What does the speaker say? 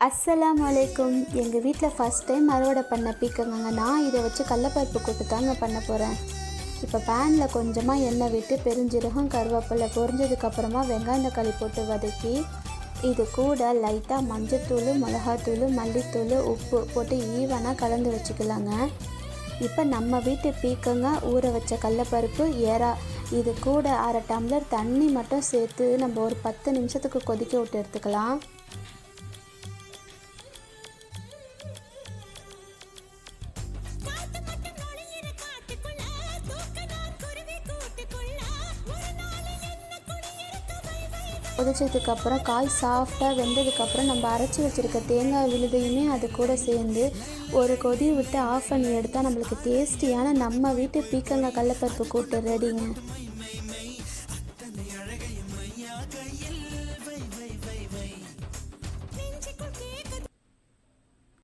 அஸ்ஸலாமு அலைக்கும். எங்கள் வீட்டில் ஃபஸ்ட் டைம் அறுவடை பண்ண பீக்கங்கங்க. நான் இதை வச்சு கடலப்பருப்பு கூட்டு தாங்க பண்ண போகிறேன். இப்போ பேனில் கொஞ்சமாக எண்ணெய் விட்டு பெருஞ்சீரகம் கருவேப்பிலை பொரிஞ்சதுக்கப்புறமா வெங்காயம் தக்காளி போட்டு வதக்கி இது கூட லைட்டாக மஞ்சத்தூள் மிளகாத்தூள் மல்லித்தூள் உப்பு போட்டு ஈவனாக கலந்து வச்சுக்கலாங்க. இப்போ நம்ம வீட்டு பீக்கங்க ஊற வச்ச கடலப்பருப்பு இது கூட அரை டம்ளர் தண்ணி மட்டும் சேர்த்து நம்ம ஒரு 10 நிமிஷத்துக்கு கொதிக்க விட்டு எடுத்துக்கலாம். கொதிச்சதுக்கப்புறம் காய் சாஃப்டாக வெந்ததுக்கப்புறம் நம்ம அரைச்சி வச்சுருக்க தேங்காய் விழுதையுமே அது கூட சேர்ந்து ஒரு கொதி விட்டு ஆஃப் பண்ணி எடுத்தால் நம்மளுக்கு டேஸ்டியான நம்ம வீட்டு பீக்கங்காய் கடலப்பருப்பு கூட்டு ரெடிங்க.